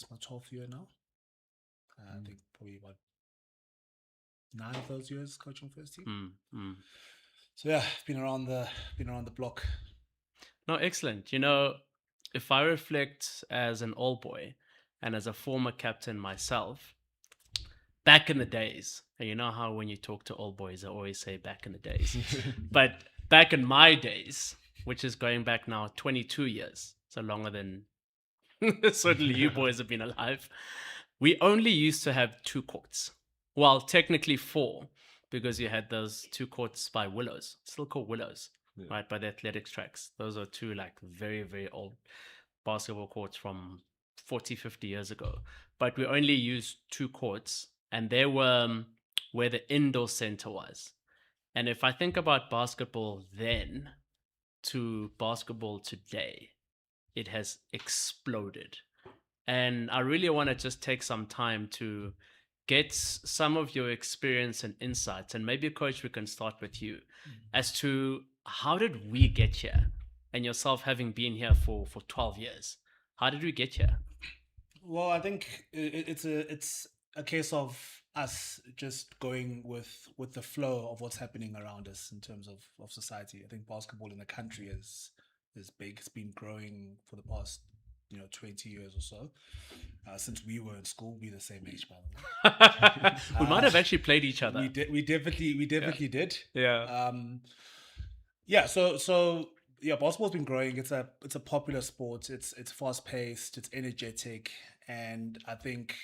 it's my 12th year now. I think probably about 9 of those years coaching first team. So yeah, been around the block. No, excellent. If I reflect as an old boy and as a former captain myself, back in the days, and you know how when you talk to old boys, I always say back in the days. But back in my days, which is going back now 22 years, so longer than certainly you boys have been alive, we only used to have two courts. Well, technically four, because you had those two courts by Willows, still called Willows, right, by the athletics tracks. Those are two like very, very old basketball courts from 40, 50 years ago. But we only used two courts, and they were where the indoor center was. And if I think about basketball then to basketball today, it has exploded. And I really want to just take some time to get some of your experience and insights. And maybe, Coach, we can start with you as to how did we get here? And yourself having been here for 12 years. How did we get here? Well, I think it's a case of us just going with the flow of what's happening around us in terms of society. I think basketball in the country is big. It's been growing for the past 20 years or so. Since we were in school, we're the same age, by the way. We might have actually played each other. We definitely did. Yeah. Yeah. So yeah, basketball's been growing. It's a popular sport. It's fast paced. It's energetic, and I think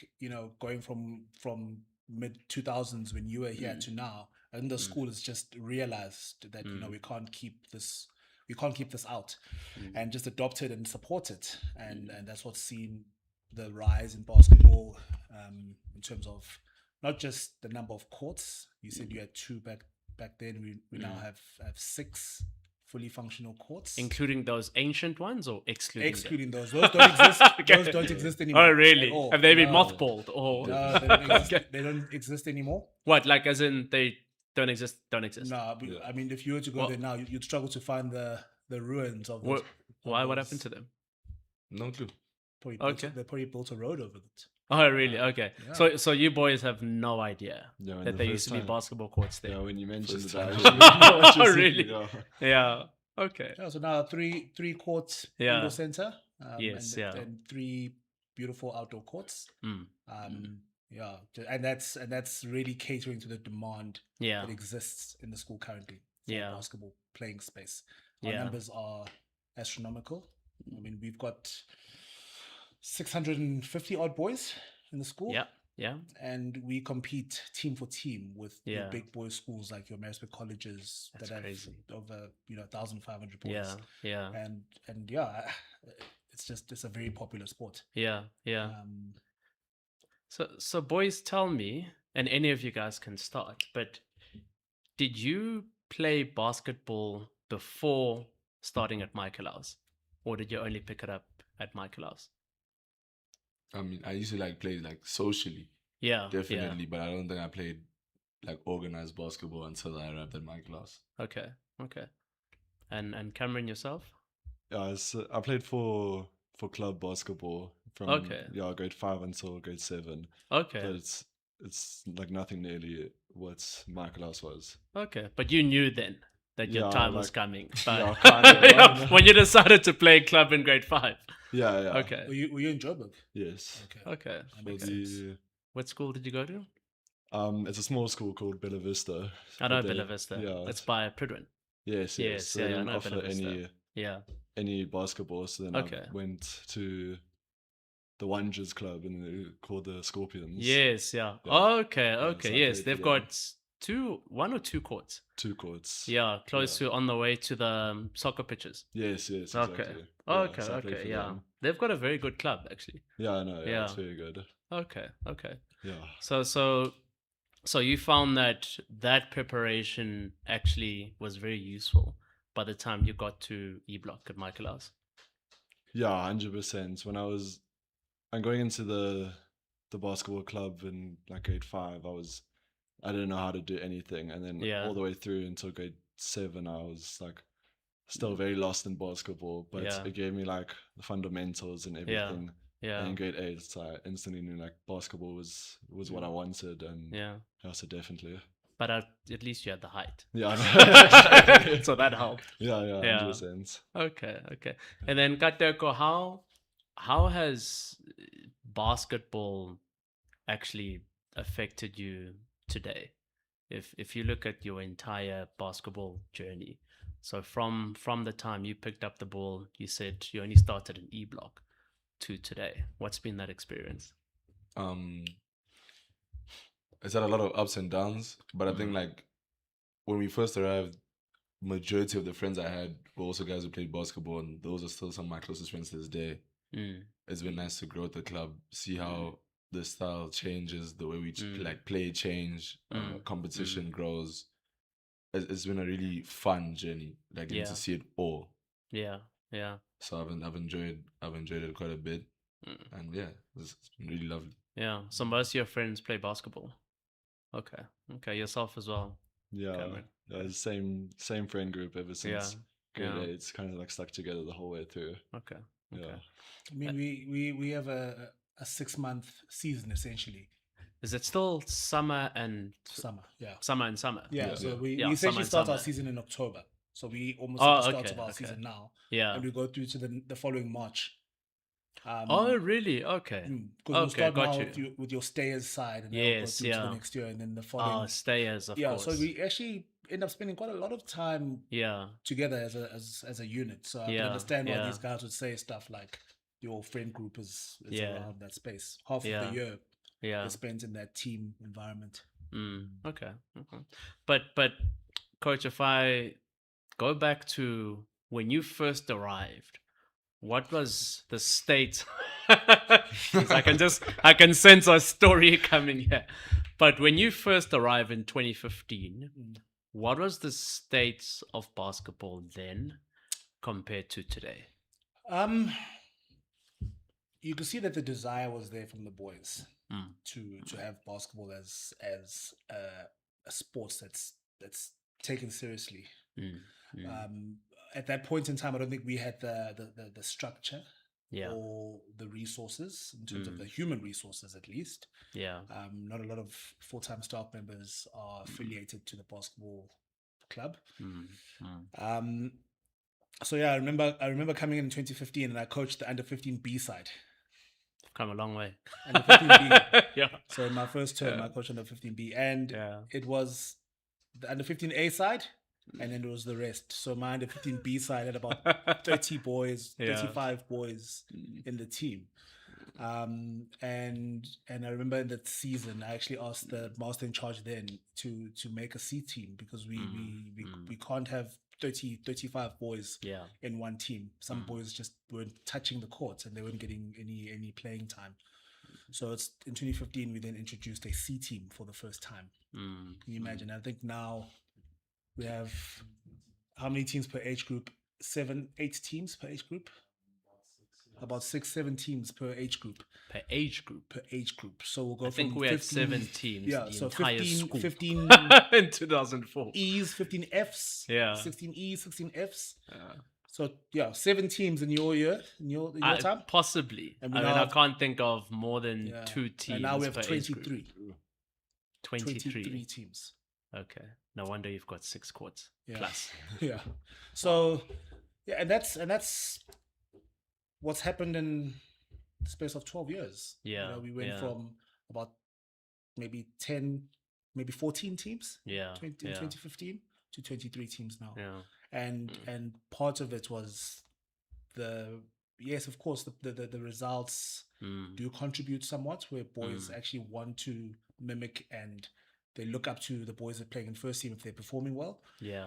going from mid 2000s when you were here to now, I think the school has just realized that we can't keep this. We can't keep this out, and just adopt it and support it, and that's what's seen the rise in basketball in terms of not just the number of courts. You said you had two back then. We now have 6 fully functional courts, including those ancient ones, or excluding those. Those don't exist. Those don't exist anymore. Oh, really? Have they been mothballed? Or no, they don't exist anymore. What? Like, as in they don't exist? Don't exist? No, I mean, if you were to go there now, you'd struggle to find the ruins of those. Why? What happened to them? No clue. They probably built a road over it. Oh, really? Okay. Yeah. So you boys have no idea that there used to be basketball courts there. Yeah, when you mentioned that. Oh, really? Yeah. Okay. Yeah, so now three courts indoor center. And 3 beautiful outdoor courts. Yeah, and that's really catering to the demand that exists in the school currently for basketball playing space. Our numbers are astronomical. I mean, we've got 650 odd boys in the school. Yeah. And we compete team for team with the big boy schools like your Marisburg colleges that have over 1,500 boys. Yeah. And it's a very popular sport. Yeah. So boys, tell me, and any of you guys can start, but did you play basketball before starting at Michaelhouse, or did you only pick it up at Michaelhouse? I mean, I used to play socially. Yeah, definitely, but I don't think I played organized basketball until I arrived at Michaelhouse. Okay. And Cameron, yourself? Yeah, I played for club basketball from grade 5 until grade 7. Okay, but it's nothing nearly what Michaelhouse was. Okay, but you knew then that your time was coming. But kind of, when you decided to play club in grade 5. Yeah. Okay. Were you in Joburg? Yes. Okay. That makes sense. What school did you go to? It's a small school called Bella Vista. I know Bella Vista. Yeah. It's by Pridwin. Yes. So they didn't offer any basketball, so then I went to the Wanderers Club and called the Scorpions. Yes, yeah. Okay. Yes, they've got 1 or 2 courts. 2 courts. Yeah, close to on the way to the soccer pitches. Yes, exactly. Okay. Yeah, they've got a very good club actually. Yeah, I know. Yeah, it's very good. Okay. Yeah. So you found that preparation actually was very useful by the time you got to E Block at Michaelhouse. Yeah, 100%. When I'm going into the basketball club in grade 5, I didn't know how to do anything, and then all the way through until grade 7, I was still very lost in basketball, but it gave me the fundamentals and everything Yeah. in grade 8, so I instantly knew like basketball was what I wanted, and Yeah. so definitely. But at least you had the height. Yeah, I know. So that helped. Yeah, Yeah. 100%. Okay. And then Kateko, how has basketball actually affected you today? If you look at your entire basketball journey, so from the time you picked up the ball, you said you only started an E block, to today, what's been that experience? It's had a lot of ups and downs, but I think like when we first arrived, majority of the friends I had were also guys who played basketball, and those are still some of my closest friends to this day. It's been nice to grow at the club, see how the style changes, the way we play change, competition grows. It's been a really fun journey, like getting to see it all. Yeah. So I've enjoyed it quite a bit, and yeah, it's been really lovely. Yeah. So most of your friends play basketball. Okay. Yourself as well. Yeah, Cameron. same friend group ever since grade Yeah. 8. It's kind of like stuck together the whole way through. Okay. Yeah. I mean, we have a 6-month season essentially. Is it still summer and Summer, yeah. summer and summer? Yeah, so we summer essentially and start our summer. season in October. So we almost at the start of our okay. season now. Yeah. And we go through to the following March. Oh, really? Okay. Because we'll start got now you. with your stayers side, and then we'll go Yes, through to yeah. the next year, and then the following. Stayers, of Yeah, course. so we actually end up spending quite a lot of time Yeah. together as a unit. So I can understand why these guys would say stuff like your friend group is around that space. Half of the year is spent in that team environment. Okay. But coach, if I go back to when you first arrived, what was the state? Jeez, I can sense a story coming here. But when you first arrived in 2015, what was the state of basketball then compared to today? You can see that the desire was there from the boys to have basketball as a sport that's taken seriously. At that point in time, I don't think we had the structure or the resources in terms of the human resources, at least. Yeah. Not a lot of full-time staff members are affiliated to the basketball club. So yeah, I remember coming in 2015, and I coached the under 15 B side. Come a long way. Under 15B. Yeah. So in my first term, I coached under 15B, and it was the under 15A side, and then there was the rest. So my under 15B side had about 30 boys, 35 boys in the team. And I remember in that season, I actually asked the master in charge then to make a C team, because we can't have 35 boys in one team. Some boys just weren't touching the court and they weren't getting any playing time. So it's in 2015 we then introduced a C team for the first time. Can you imagine? I think now we have how many teams per age group? 7, 8 teams per age group. About 6, 7 teams per age group. Per age group. So we'll go. I think we had 7 teams. Yeah, so 15 in 2004. E's, 15 F's. Yeah. 16 E's, 16 F's. So yeah, 7 teams in your year, in your time. Possibly. I can't think of more than 2 teams. And now we have per 23. 23 teams. Okay. No wonder you've got 6 courts plus. Yeah. So yeah, and that's what's happened in the space of 12 years. Yeah. We went from about maybe 10, maybe 14 teams in 2015 to 23 teams now. Yeah. And part of it was of course, the results do contribute somewhat, where boys actually want to mimic and they look up to the boys that are playing in first team if they're performing well. Yeah.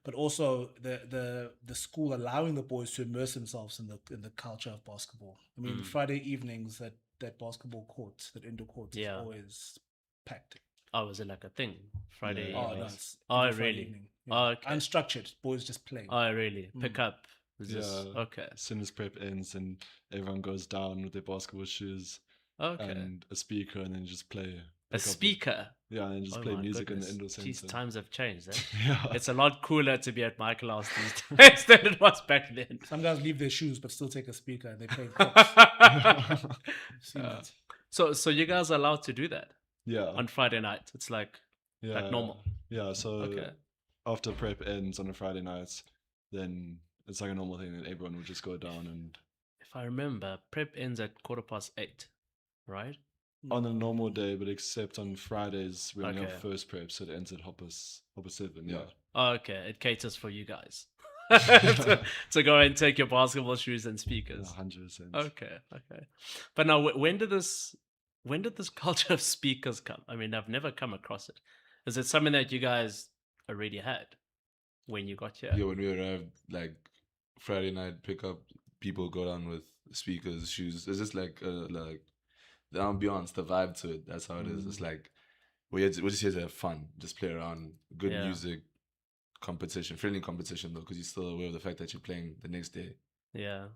But also the school allowing the boys to immerse themselves in the culture of basketball. I mean, Friday evenings that basketball court, that indoor court, is always packed. Oh, is it like a thing? Friday evenings? Oh, really? Evening. Yeah. Oh, okay. Unstructured. Boys just playing. Oh, really? Pick up. Okay. As soon as prep ends and everyone goes down with their basketball shoes and a speaker, and then just play A speaker. Yeah, and just Oh play my music in the goodness. indoor Jeez, center. times have changed. Eh? Yeah. It's a lot cooler to be at Michaelhouse these days than it was back then. Some guys leave their shoes but still take a speaker and they play cops. I've seen that. So you guys are allowed to do that Yeah. on Friday night. It's like normal. Yeah, so Okay. after prep ends on a Friday night, then it's like a normal thing, and everyone would just go down. And If I remember, prep ends at 8:15, right? on a normal day, but except on Fridays we only Okay. have first prep, so it ends at 7:30. Yeah. Oh, okay, it caters for you guys to go and take your basketball shoes and speakers. 100%. Okay. But now, when did this culture of speakers come? I mean, I've never come across it. Is it something that you guys already had when you got here? Yeah, when we arrived, like Friday night pickup, people go down with speakers, shoes. It's just like the ambiance, the vibe to it. That's how it is. It's like we're just here to have fun, just play around, good music, competition, friendly competition though, because you're still aware of the fact that you're playing the next day. Yeah.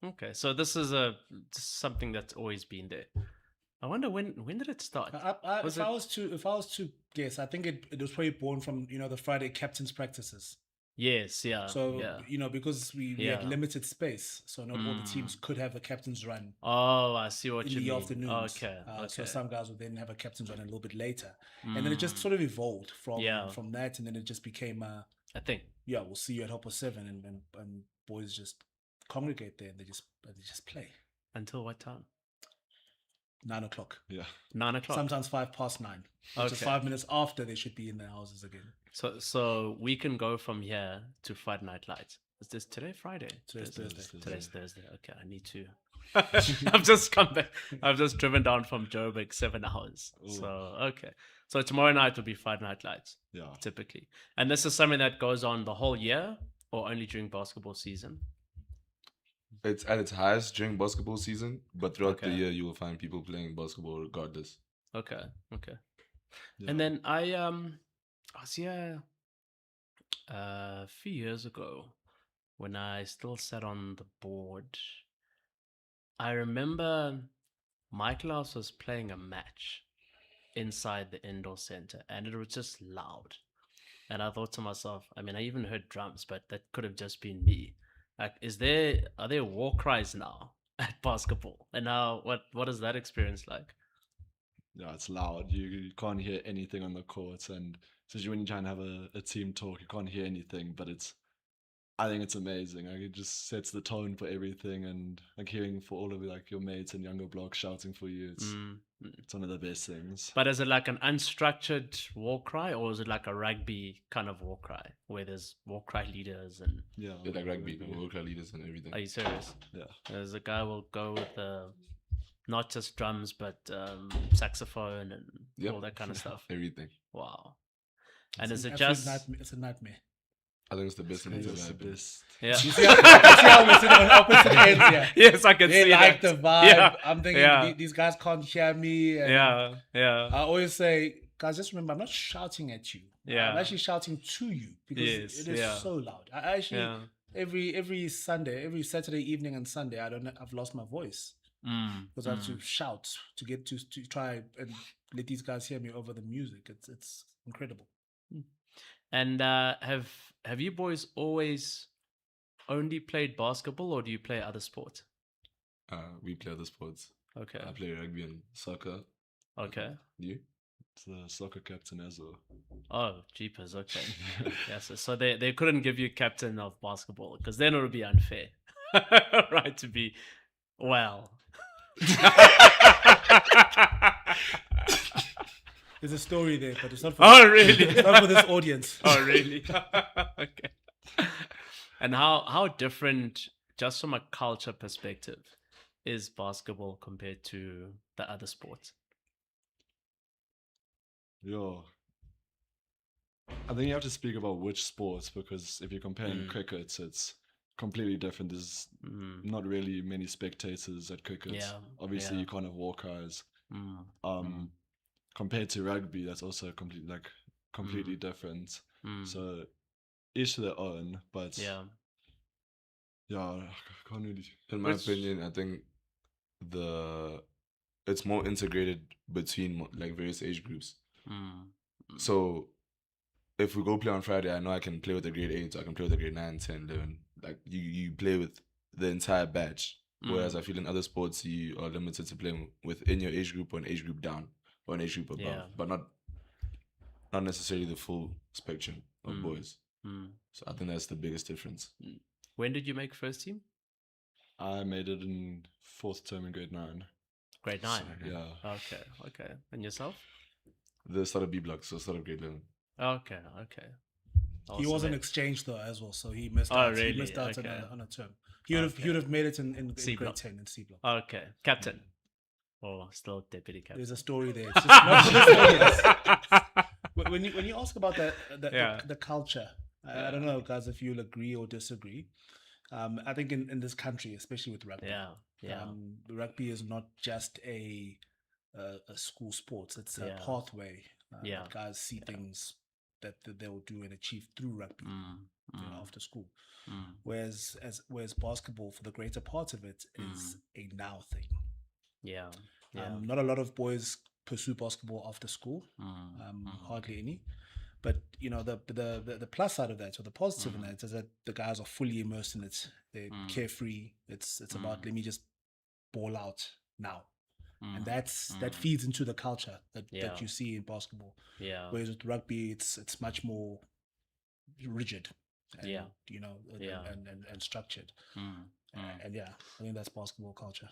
Okay, so this is something that's always been there. I wonder when did it start? If I was to guess, I think it was probably born from the Friday captain's practices. Yes, yeah. So yeah. because we had limited space, so not all the teams could have a captain's run. Oh, I see what in you the mean. afternoons. Okay. So some guys would then have a captain's run a little bit later, and then it just sort of evolved from that, and then it just became I think. Yeah, we'll see you at Hopper 7, and boys just congregate there and they just play Until what time? 9 o'clock. Yeah. 9 o'clock. Sometimes 9:05, which is 5 minutes after they should be in their houses again. So we can go from here to Friday Night Lights. Is this today Friday? Today's Thursday. Today's Thursday. Okay, I need to. I've just come back. I've just driven down from Joburg 7 hours. Ooh. So okay. So tomorrow night will be Friday Night Lights. Yeah. Typically, and this is something that goes on the whole year or only during basketball season. It's at its highest during basketball season, but throughout the Okay. year you will find people playing basketball regardless. Okay. Yeah. And then I was here a few years ago when I still sat on the board. I remember Michaelhouse was playing a match inside the indoor center, and it was just loud. And I thought to myself, I mean, I even heard drums, but that could have just been me. Like, are there war cries now at basketball? And now, what is that experience like? Yeah, it's loud. You can't hear anything on the court, and especially when you try and have a team talk, you can't hear anything. But I think it's amazing. Like, it just sets the tone for everything, and like hearing for all of your mates and younger blocks shouting for you, it's one of the best things. But is it like an unstructured war cry, or is it like a rugby kind of war cry where there's war cry leaders and Yeah, like rugby, World Cup leaders and everything. Are you serious? Yeah. There's a guy will go with not just drums but saxophone and all that kind of stuff. Everything. Wow. And It's is an it absolute just it's a nightmare. I think it's the best thing that's It's ever the happened. best. Yeah. You see how we're sitting on opposite ends here. Yes, I can They see like that. the vibe. Yeah. I'm thinking Yeah. these guys can't hear me. And Yeah. I always say, guys, just remember, I'm not shouting at you. Yeah. I'm actually shouting to you because Yes, it is yeah. so loud. I actually Yeah. every Sunday, every Saturday evening and Sunday, I've lost my voice because I have to shout to get to try and let these guys hear me over the music. It's incredible. And have you boys always only played basketball, or do you play other sports? We play other sports. Okay. I play rugby and soccer. Okay. You? It's the soccer captain as well. Oh, jeepers. Okay. Yes. So they couldn't give you captain of basketball because then it would be unfair, right? To be well. There's a story there, but it's not for Oh, really? it's not for this audience. Oh, really? Okay. And how different, just from a culture perspective, is basketball compared to the other sports? Yo. I think you have to speak about which sports, because if you're comparing cricket, it's completely different. There's not really many spectators at cricket. Yeah, Obviously, yeah. you can't have war cries. Compared to rugby, that's also completely different. So each to their own, but Yeah. I can't really. In my opinion, I think the it's more integrated between like various age groups. Mm. So if we go play on Friday, I know I can play with the grade 8, I can play with the grade 9, 10, 11. Like you play with the entire batch. Whereas I feel in other sports you are limited to playing within your age group or an age group down or an age group above, but not necessarily the full spectrum of boys. So I think that's the biggest difference. When did you make first team? I made it in 4th term in grade 9. Grade 9? So, yeah. Okay. And yourself? The start of B block, so start of grade 11. Okay. He was an exchange though as well, so he missed out. Really? He missed out Okay. on a term. He would have made it in C grade block. 10 in C block. Okay. Captain. Oh, still deputy captain. There's a story there. It's just not when you ask about the culture, I don't know, guys, if you'll agree or disagree. I think in this country, especially with rugby, rugby is not just a school sport. It's a pathway. That guys see things that they will do and achieve through rugby after school. Whereas basketball, for the greater part of it, is a now thing. Not a lot of boys pursue basketball after school. Hardly any. But the plus side of that, or the positive in that, is that the guys are fully immersed in it. They're carefree. It's about, let me just ball out now, and that feeds into the culture that you see in basketball. Whereas with rugby, it's much more rigid, and, and structured. And I think that's basketball culture.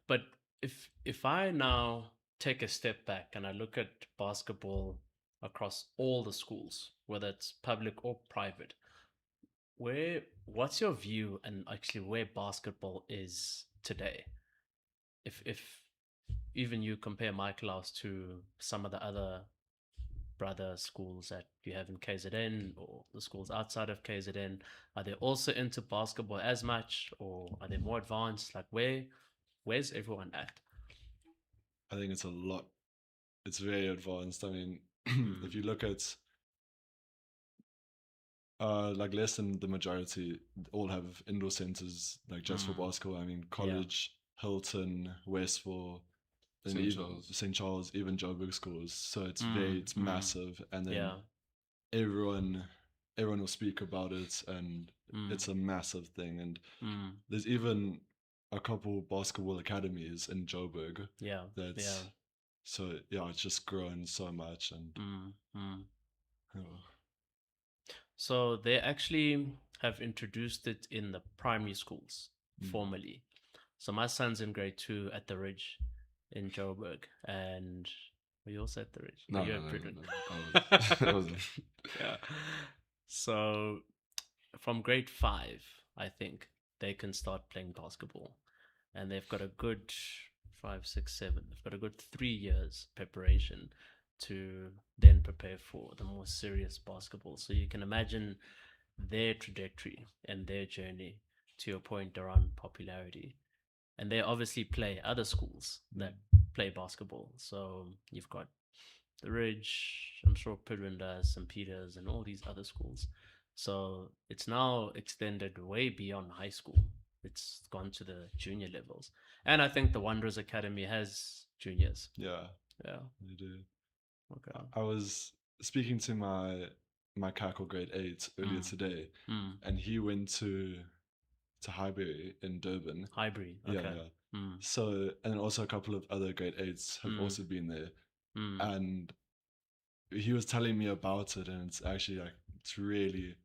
But if I now take a step back and I look at basketball across all the schools, whether it's public or private, what's your view and actually where basketball is today? If even you compare Michaelhouse to some of the other brother schools that you have in KZN or the schools outside of KZN, are they also into basketball as much, or are they more advanced? Like where's everyone at? I think it's a lot. It's very advanced. I mean, if you look at like less than the majority all have indoor centers like just for basketball. I mean, College, Hilton, Westville, St. Charles, even Joburg schools. So it's it's massive, and then everyone will speak about it, and it's a massive thing. And there's even a couple basketball academies in Joburg. So it's just grown so much, and so they actually have introduced it in the primary schools formally. So my son's in grade 2 at the Ridge in Joburg, and were you also at the Ridge? No. Yeah. So from grade 5, I think they can start playing basketball, and they've got a good 5, 6, 7. They've got a good 3 years preparation to then prepare for the more serious basketball. So you can imagine their trajectory and their journey, to your point around popularity. And they obviously play other schools that play basketball. So you've got the Ridge, I'm sure Pidwin does, St. Peter's, and all these other schools. So it's now extended way beyond high school. It's gone to the junior levels. And I think the Wanderers Academy has juniors. Yeah, they do. Okay. I was speaking to my Cackle grade 8 earlier today, and he went to Highbury in Durban. Highbury, okay. Yeah. So, and also a couple of other grade 8s have also been there, and he was telling me about it, and it's actually like it's really,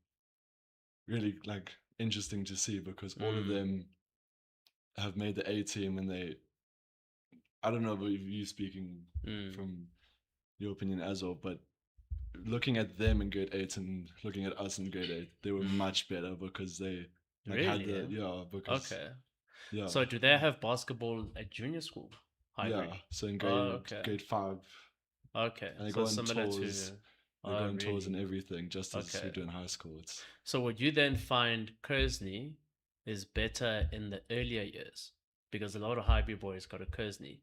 really like interesting to see, because all of them have made the A team, and I don't know about you speaking from your opinion as well, but looking at them in grade 8 and looking at us in grade 8, they were much better, because they had because So do they have basketball at junior school? Highbury? Yeah, so in grade 5. Okay, and they so go on similar tours. They go on tours and really? everything, just as we do in high school. So would you then find Kersney is better in the earlier years, because a lot of Highbury boys go to Kersney,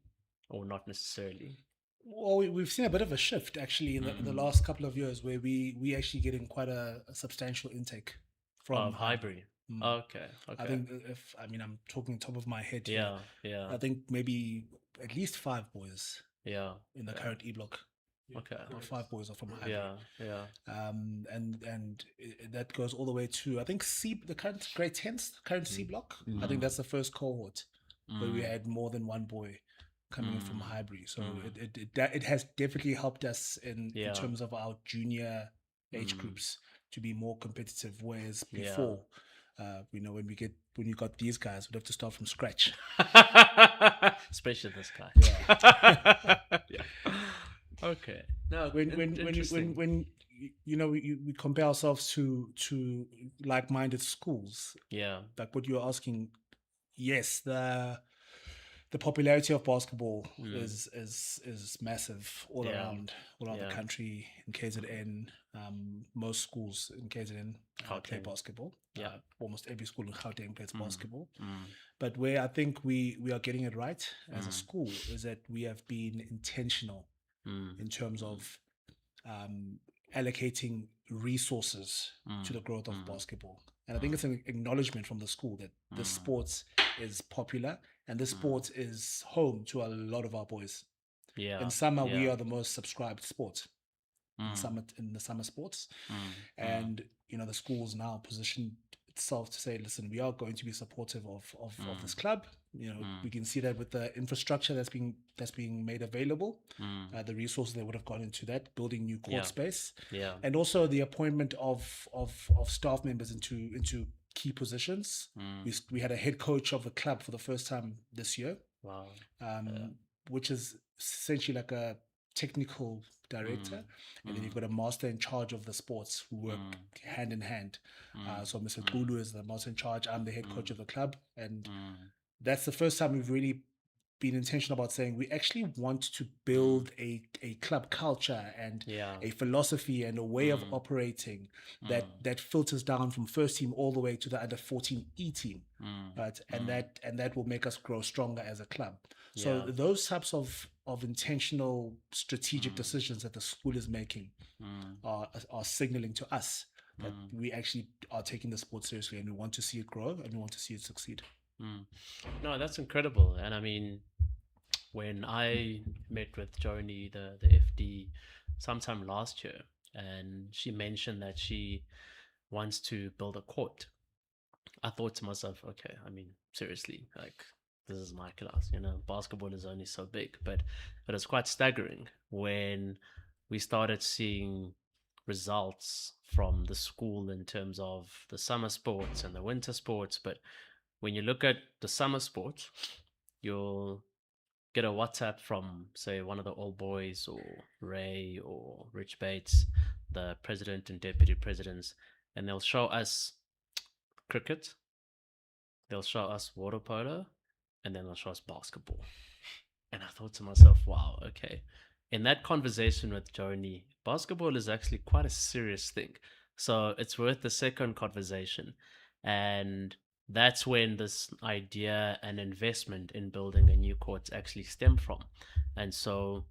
or not necessarily? Well, we've seen a bit of a shift actually in the last couple of years, where we actually getting quite a substantial intake from Highbury. Okay. I think I'm talking top of my head here. Yeah. I think maybe at least 5 boys Yeah. in the current E block. Okay. About 5 boys are from Highbury. Yeah. And that goes all the way to, I think, the current grade 10th, current C block. I think that's the first cohort where we had more than one boy coming in from Highbury. So it has definitely helped us in terms of our junior age groups to be more competitive. Whereas before, when you got these guys, we'd have to start from scratch. Especially this guy. Yeah. Okay. No, when we compare ourselves to like-minded schools, like what you're asking, yes, the popularity of basketball is massive all around the country. In KZN, most schools in KZN play basketball. Almost every school in Gauteng plays basketball. But where I think we are getting it right as a school is that we have been intentional in terms of allocating resources to the growth of basketball. And I think it's an acknowledgement from the school that this sport is popular and this sport is home to a lot of our boys. In summer, we are the most subscribed sport in the summer sports. And, the school's now positioned itself to say, listen, we are going to be supportive of this club. We can see that with the infrastructure that's being made available, the resources that would have gone into that, building new court space, and also the appointment of staff members into key positions. We had a head coach of the club for the first time this year. Wow. Which is essentially like a technical director, and then you've got a master in charge of the sports who work hand in hand. So Mr. Kulu is the master in charge. I'm the head coach of the club, and that's the first time we've really been intentional about saying we actually want to build a club culture and a philosophy and a way of operating that filters down from first team all the way to the under 14 E team, right? And that will make us grow stronger as a club. So those types of intentional strategic decisions that the school is making are signaling to us that we actually are taking the sport seriously and we want to see it grow and we want to see it succeed. No, that's incredible. And I mean, when I met with Joni, the FD, sometime last year, and she mentioned that she wants to build a court, I thought to myself, okay, I mean, seriously, like, this is Michaelhouse, basketball is only so big. But it was quite staggering when we started seeing results from the school in terms of the summer sports and the winter sports. But when you look at the summer sports, you'll get a WhatsApp from, say, one of the old boys or Ray or Rich Bates, the president and deputy presidents, and they'll show us cricket, they'll show us water polo, and then they'll show us basketball. And I thought to myself, wow, okay. In that conversation with Joni, basketball is actually quite a serious thing. So it's worth the second conversation. And that's when this idea and investment in building a new court actually stem from. And so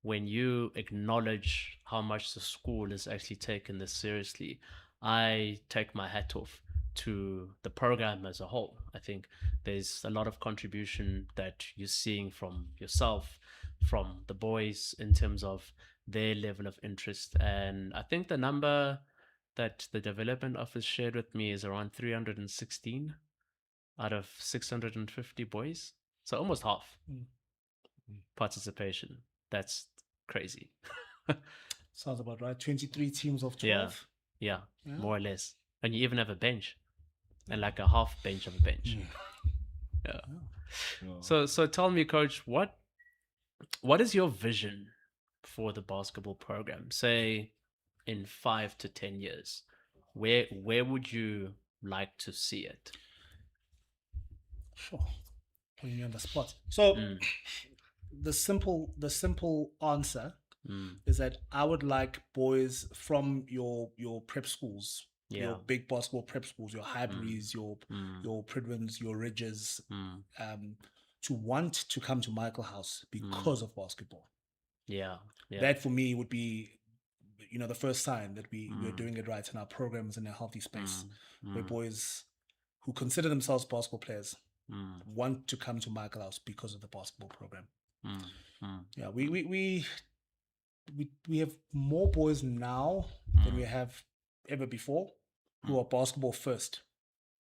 when you acknowledge how much the school is actually taking this seriously, I take my hat off to the program as a whole. I think there's a lot of contribution that you're seeing from yourself, from the boys in terms of their level of interest. And I think the number that the development office shared with me is around 316 out of 650 boys. So almost half participation. That's crazy. Sounds about right. 23 teams of 12. Yeah, more or less. And you even have a bench and like a half bench of a bench. Yeah. So tell me, Coach, what is your vision for the basketball program? Say in 5 to 10 years, where would you like to see it? Sure. Putting me on the spot. So the simple answer is that I would like boys from your prep schools, your big basketball prep schools, your Highburys, your Pridwins, your Ridges, to want to come to Michaelhouse because of basketball. Yeah. That for me would be, the first sign that we're doing it right and our program is in a healthy space where boys who consider themselves basketball players want to come to Michaelhouse because of the basketball program. Yeah, we have more boys now than we have ever before who are basketball first.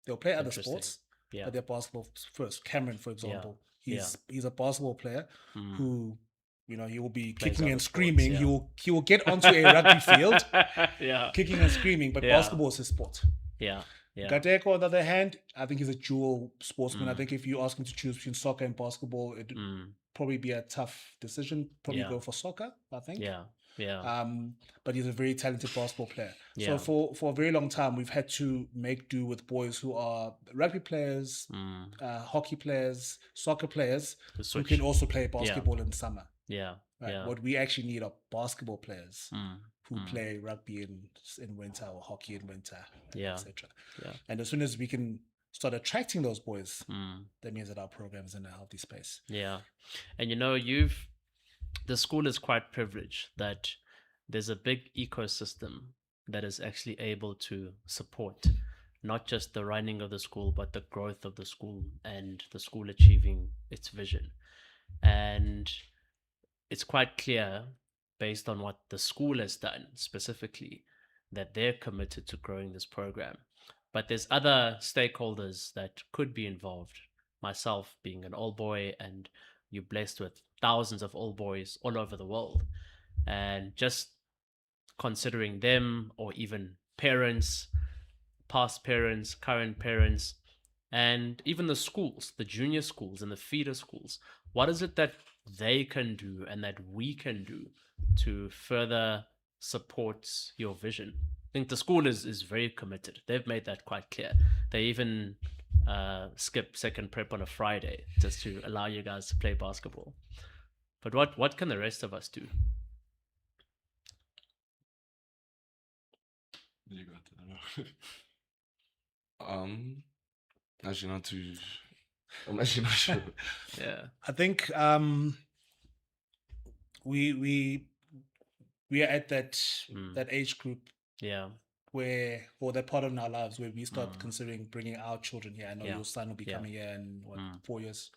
They'll play other sports, but they're basketball first. Cameron, for example, he's a basketball player who, you know, he will be kicking and screaming. He will get onto a rugby field, kicking and screaming, but basketball is his sport. Gateko, on the other hand, I think he's a dual sportsman. I think if you ask him to choose between soccer and basketball, it'd probably be a tough decision. Probably go for soccer, I think. But he's a very talented basketball player. So for a very long time, we've had to make do with boys who are rugby players, hockey players, soccer players, who can also play basketball in summer. What we actually need are basketball players who play rugby in winter or hockey in winter, etc. And as soon as we can start attracting those boys, that means that our program is in a healthy space. And you know, the school is quite privileged that there's a big ecosystem that is actually able to support not just the running of the school, but the growth of the school and the school achieving its vision. And it's quite clear, based on what the school has done specifically, that they're committed to growing this program. But there's other stakeholders that could be involved. Myself being an old boy, and you're blessed with thousands of old boys all over the world. And just considering them, or even parents, past parents, current parents, and even the schools, the junior schools and the feeder schools, what is it that they can do and that we can do to further support your vision? I think the school is very committed. They've made that quite clear. They even skip second prep on a Friday just to allow you guys to play basketball. But what can the rest of us do? You got that. Actually not too. I'm actually not sure. I think we are at that age group where, or that part of our lives where we start considering bringing our children here. I know your son will be coming here in 4 years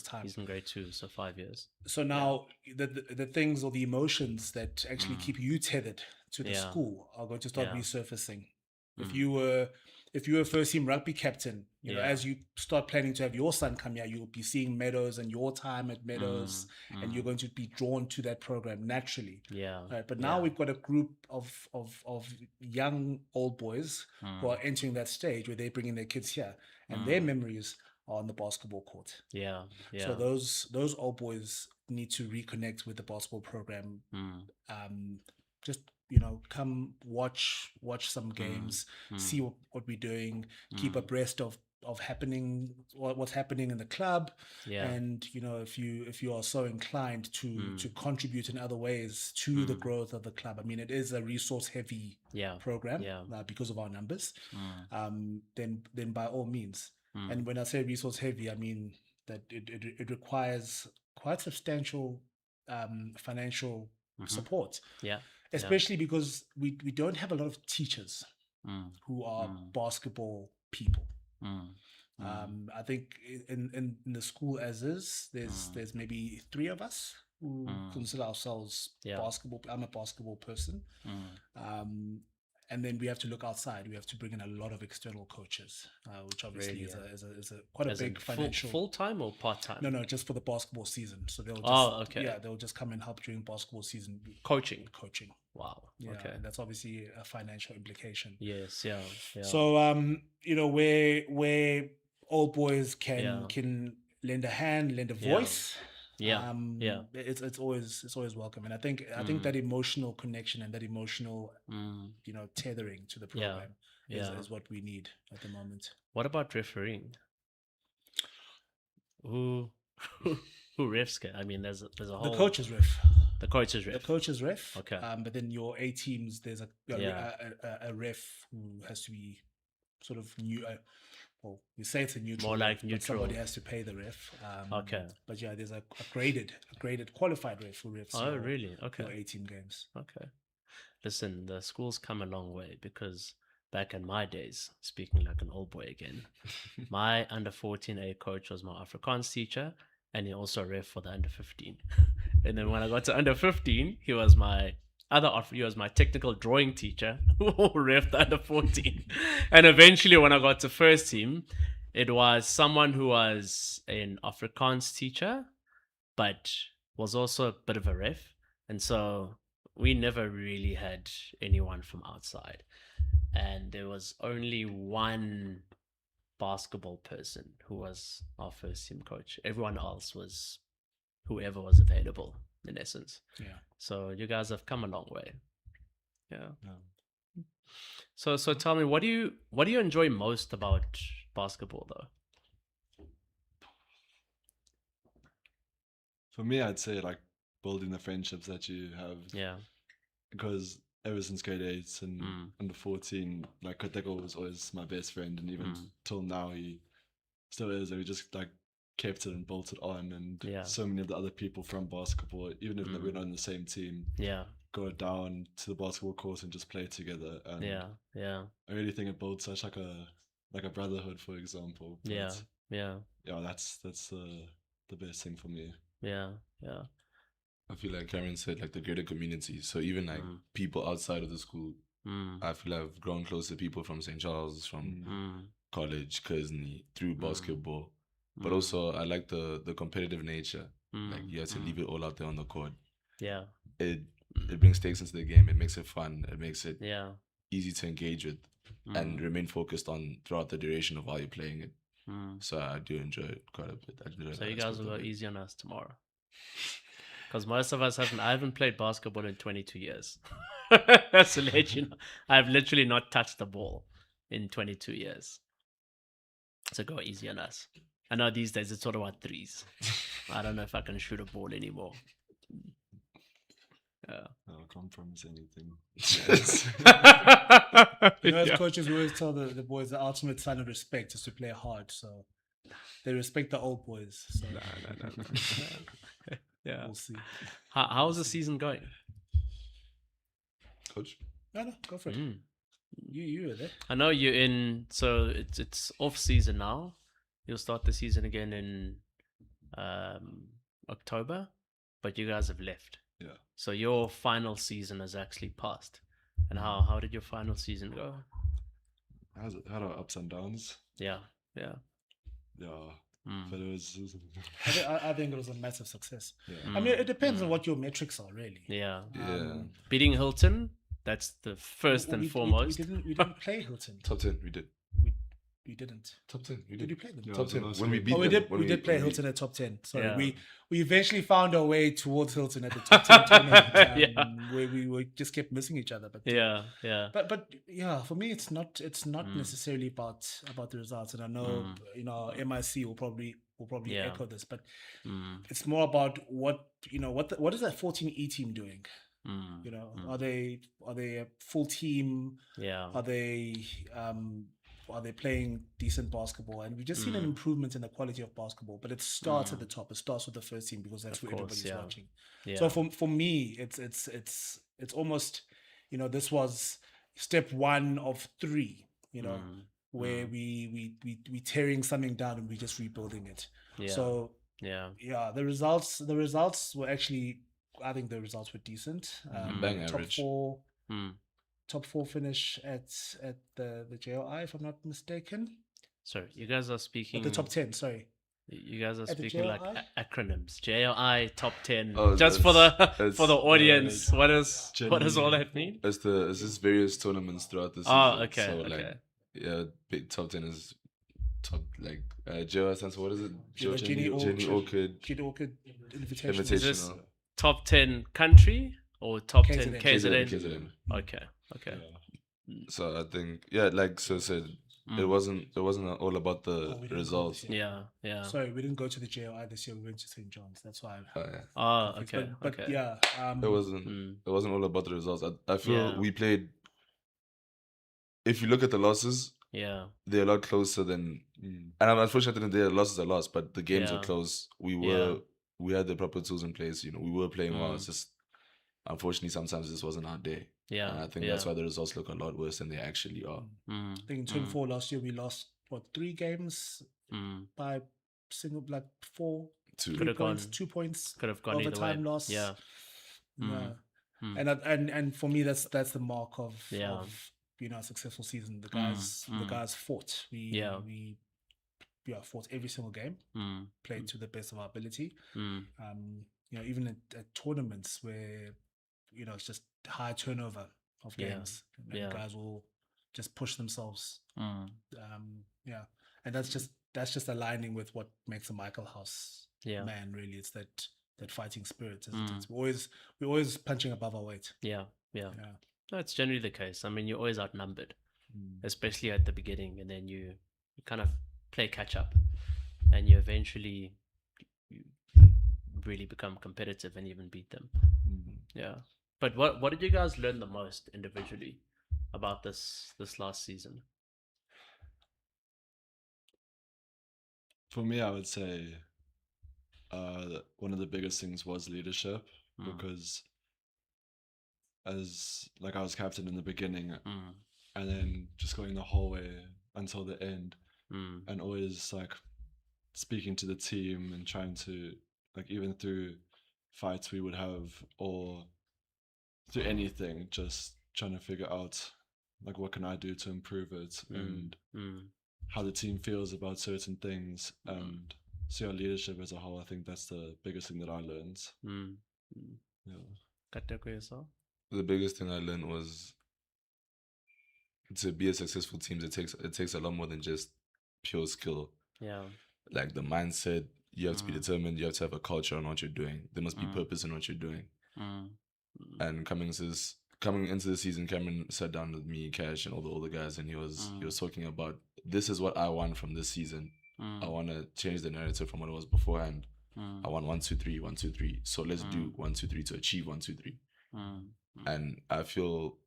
time. He's in grade 2, so 5 years. So now the things or the emotions that actually keep you tethered to the school are going to start resurfacing. If you were first team rugby captain, you know, as you start planning to have your son come here, you'll be seeing Meadows and your time at Meadows, and you're going to be drawn to that program naturally. Right? But now we've got a group of young old boys who are entering that stage where they're bringing their kids here, and their memories are on the basketball court. So those old boys need to reconnect with the basketball program. Just, you know, come watch some games, see what we're doing, keep abreast of what's happening in the club, and you know, if you are so inclined to contribute in other ways to the growth of the club. I mean, it is a resource heavy program because of our numbers. Then by all means. And when I say resource heavy, I mean that it requires quite substantial financial support. Especially because we don't have a lot of teachers who are basketball people. I think in the school as is, there's maybe 3 of us who consider ourselves basketball. I'm a basketball person. And then we have to look outside. We have to bring in a lot of external coaches, which obviously is a quite a big financial. Full time or part time? No, just for the basketball season. So they'll just they'll just come and help during basketball season. Coaching. Wow. Yeah, okay. That's obviously a financial implication. Yes. So you know, where old boys can lend a hand, lend a voice. It's always welcome, and I think that emotional connection and that emotional you know, tethering to the program is what we need at the moment. What about refereeing? Who refs? I mean, there's a whole. The coaches ref. The coaches ref. The coaches ref. Okay. But then your A teams, there's a ref who has to be sort of new. Well, you say it's a neutral. More like neutral. But somebody has to pay the ref. Okay. But yeah, there's a graded qualified ref who refs. Oh, really? Okay. Your A team games. Okay. Listen, the school's come a long way because back in my days, speaking like an old boy again, my under 14A coach was my Afrikaans teacher, and he also ref for the under 15. And then when I got to under 15, he was my technical drawing teacher who ref the under 14. And eventually, when I got to first team, it was someone who was an Afrikaans teacher, but was also a bit of a ref. And so we never really had anyone from outside. And there was only one basketball person who was our first team coach. Everyone else was whoever was available, in essence. Yeah. So you guys have come a long way. Yeah. So tell me, what do you enjoy most about basketball, though? For me, I'd say like building the friendships that you have. Yeah. Because ever since grade 8 and under 14, like Koteko was always my best friend, and even till now he still is. And we just like kept it and built it on. And so many of the other people from basketball, even if we're not on the same team, go down to the basketball court and just play together. And I really think it builds such like a brotherhood, for example. But that's the best thing for me. I feel like Cameron said, like the greater community. So even like people outside of the school, I feel I've grown close to people from St. Charles, from college, Kersney, through basketball. But also I like the competitive nature. Like you have to leave it all out there on the court. Yeah. It brings stakes into the game. It makes it fun. It makes it easy to engage with and remain focused on throughout the duration of while you're playing it. So I do enjoy it quite a bit. So you guys will go easy on us tomorrow. Because most of us I haven't played basketball in 22 years. That's to let you know. I've literally not touched the ball in 22 years. So go easy on us. I know these days it's all about threes. I don't know if I can shoot a ball anymore. Yeah. I'll compromise anything. As coaches, we always tell the boys the ultimate sign of respect is to play hard. So they respect the old boys. So. No. Yeah. We'll see. How's the season going? Coach? No, go for it. You were there. I know you're in, so it's off season now. You'll start the season again in October, but you guys have left. Yeah. So your final season has actually passed. And how did your final season go? Had our ups and downs. Yeah. But it was I think it was a massive success. I mean, it depends on what your metrics are, really. Yeah. Beating Hilton, that's the first and foremost. We didn't play Hilton. Top 10, we did. We didn't. Top 10, we Did did. we play them? Yeah, Top 10. last When we game. beat We them. did. We did play Hilton at top 10. Sorry, Yeah. we eventually found our way towards Hilton at the top 10 tournament, where we just kept missing each other. But Yeah. But yeah, for me, it's not necessarily about the results. And I know MIC will probably echo this, but it's more about what is that 14E team doing? Are they a full team? Yeah. Are they playing decent basketball? And we've just seen an improvement in the quality of basketball, but it starts at the top. It starts with the first team because that's where everybody's watching. Yeah. So for me, it's almost, this was step 1 of 3, where we tearing something down and we're just rebuilding it. Yeah. So the results were actually, I think the results were decent. Bang average. Top 4 finish at the JLI, if I'm not mistaken. Sorry, you guys are speaking... At the top 10, sorry. You guys are At the speaking like JLI? Acronyms. JLI, top 10. Oh, Just for the audience, what does all that mean? It's just various tournaments throughout the season. Oh, okay. So Okay. big top 10 is top, like JLI stands for, what is it? Jenny Orchid Jenny Orchid Invitational. Is this Invitational. top 10 country or top 10 KZN? KZN? KZN. Okay. So I think, like so said, it wasn't all about the we didn't go results. this year. Yeah. Sorry, we didn't go to the JLI this year. We went to St. John's. That's why. Oh, okay. But okay. yeah, It wasn't all about the results. I feel we played. If you look at the losses, they're a lot closer than. And unfortunately, the losses are lost, but the games were close. We had the proper tools in place. We were playing well. It's just unfortunately, sometimes this wasn't our day. Yeah. And I think that's why the results look a lot worse than they actually are. I think in 24 last year, we lost, 3 games by like 3 points, 2 points. Could have gone over either time way. loss. Yeah. Yeah. And for me, that's the mark of a successful season. The guys fought. We fought every single game, played to the best of our ability. Even at tournaments where it's just high turnover of games, and guys will just push themselves. And that's just aligning with what makes a Michaelhouse man. Really, it's that fighting spirit, isn't it? We're always punching above our weight. Yeah. That's generally the case. I mean, you're always outnumbered, especially at the beginning, and then you kind of play catch up, and you eventually really become competitive and even beat them. Yeah. But what did you guys learn the most individually about this last season? For me, I would say one of the biggest things was leadership, because as I was captain in the beginning, and then just going the whole way until the end, and always speaking to the team and trying to even through fights we would have, or through anything, just trying to figure out what can I do to improve it, and how the team feels about certain things, and see our leadership as a whole. I think that's the biggest thing that I learned. The biggest thing I learned was to be a successful team, it takes a lot more than just pure skill. Yeah. Like the mindset, you have to be determined, you have to have a culture on what you're doing. There must be purpose in what you're doing. And coming into the season, Cameron sat down with me, Cash, and all the older guys, and he was talking about, this is what I want from this season. I want to change the narrative from what it was beforehand. I want 1, 2, 3, 1, 2, 3. So let's do 1, 2, 3 to achieve 1, 2, 3. And I feel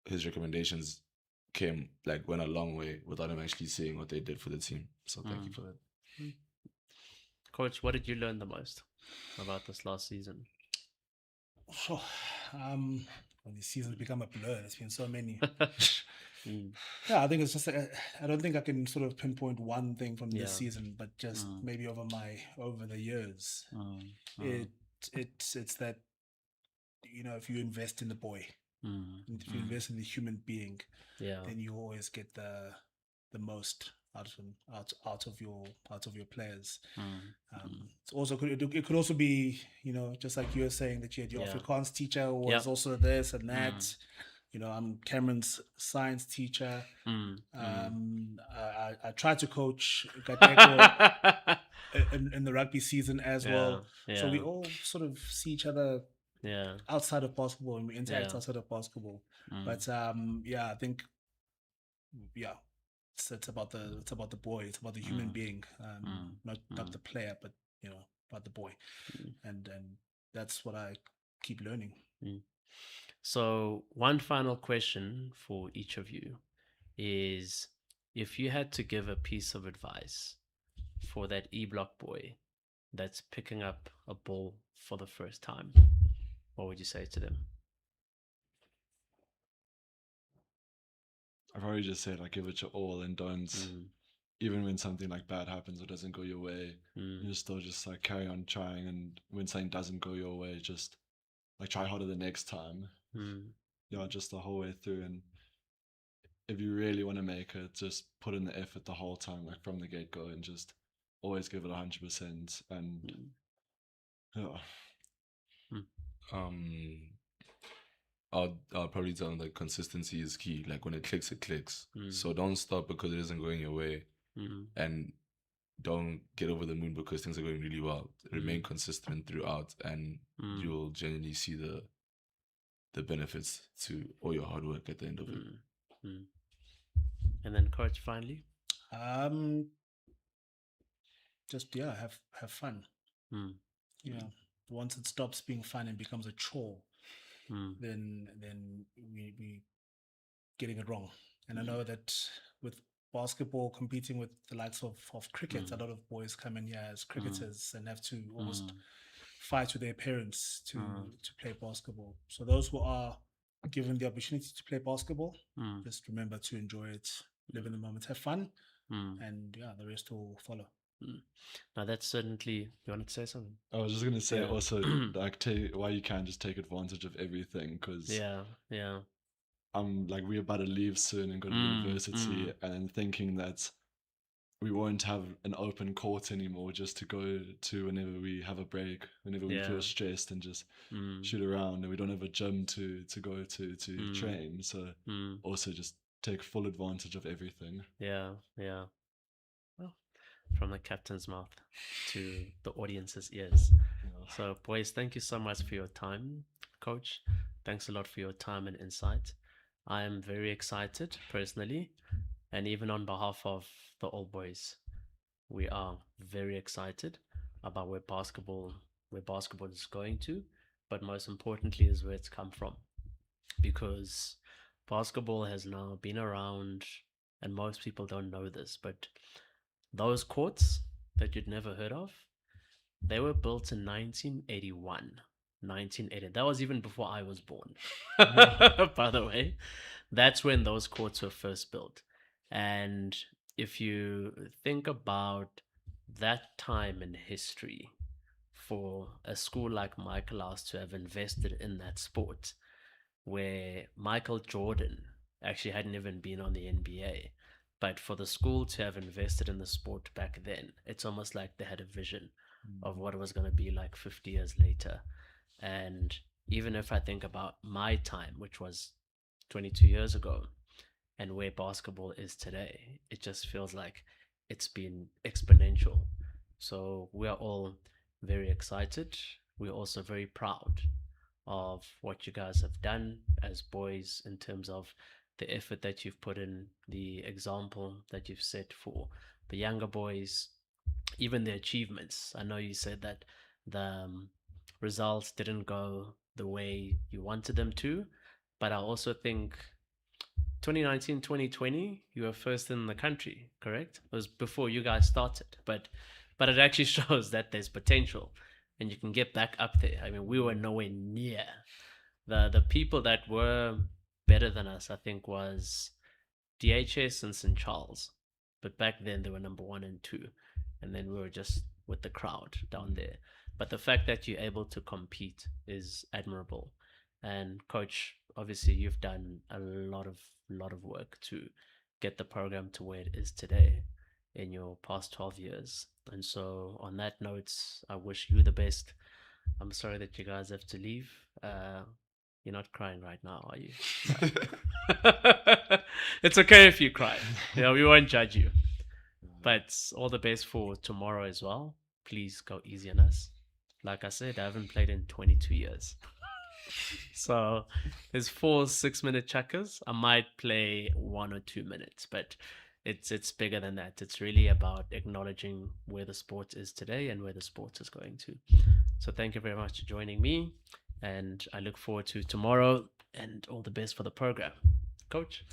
his recommendations went a long way without him actually saying what they did for the team. So thank you for that. Coach, what did you learn the most about this last season? The season's become a blur. There's been so many. Yeah, I think it's just I don't think I can sort of pinpoint one thing from this season, but just maybe over the years. It's that if you invest in the boy, if you invest in the human being, then you always get the most out of him, out of your players. It's also it could also be just like you were saying, that you had your Afrikaans teacher who was also this and that. I'm Cameron's science teacher. I tried to coach Gateko in the rugby season as well. So we all sort of see each other outside of basketball, and we interact outside of basketball. But I think it's about the boy. It's about the human being, not the player, but about the boy, and that's what I keep learning. So one final question for each of you is, if you had to give a piece of advice for that E-block boy that's picking up a ball for the first time, what would you say to them? I've already just said, give it your all, and don't, even when something bad happens or doesn't go your way, you still just carry on trying, and when something doesn't go your way, just try harder the next time. Just the whole way through. And if you really want to make it, just put in the effort the whole time, from the get-go, and just always give it 100%. And I'll probably tell them that consistency is key. When it clicks, it clicks. So don't stop because it isn't going your way, and don't get over the moon because things are going really well. Remain consistent throughout, and you'll genuinely see the benefits to all your hard work at the end of it. And then, Coach, finally, just have fun. Once it stops being fun and becomes a chore, then we getting it wrong. And I know that with basketball competing with the likes of cricket, a lot of boys come in here as cricketers and have to almost fight with their parents to play basketball. So those who are given the opportunity to play basketball, just remember to enjoy it, live in the moment, have fun, and yeah, the rest will follow. Now that's certainly. You wanted to say something? I was just gonna say also like why you can't just take advantage of everything, because I'm like, we're about to leave soon and go to university, and thinking that we won't have an open court anymore just to go to whenever we have a break, whenever we feel stressed, and just shoot around, and we don't have a gym to go to train. So also just take full advantage of everything. Well, from the captain's mouth to the audience's ears. So boys, thank you so much for your time. Coach, thanks a lot for your time and insight. I am very excited personally, and even on behalf of the All Boys, we are very excited about where basketball is going to, but most importantly is where it's come from, because basketball has now been around, and most people don't know this, but those courts that you'd never heard of, they were built in 1981. 1980. That was even before I was born. By the way, that's when those courts were first built. And if you think about that time in history, for a school like Michaelhouse to have invested in that sport, where Michael Jordan actually hadn't even been on the NBA, but for the school to have invested in the sport back then, it's almost like they had a vision of what it was going to be like 50 years later. And even if I think about my time, which was 22 years ago, and where basketball is today, it just feels like it's been exponential. So we are all very excited. We're also very proud of what you guys have done as boys, in terms of the effort that you've put in, the example that you've set for the younger boys, even the achievements. I know you said that the results didn't go the way you wanted them to, but I also think 2019, 2020, you were first in the country, correct? It was before you guys started, but it actually shows that there's potential and you can get back up there. I mean, we were nowhere near. The people that were better than us, I think, was DHS and St. Charles, but back then they were number 1 and 2, and then we were just with the crowd down there. But the fact that you're able to compete is admirable. And coach, obviously you've done a lot of work to get the program to where it is today in your past 12 years. And so on that note, I wish you the best. I'm sorry that you guys have to leave. You're not crying right now, are you? It's okay if you cry. We won't judge you. But all the best for tomorrow as well. Please go easy on us. Like I said, I haven't played in 22 years. So there's 4 6-minute checkers. I might play 1 or 2 minutes, but it's bigger than that. It's really about acknowledging where the sport is today and where the sport is going to. So thank you very much for joining me, and I look forward to tomorrow, and all the best for the program. Coach?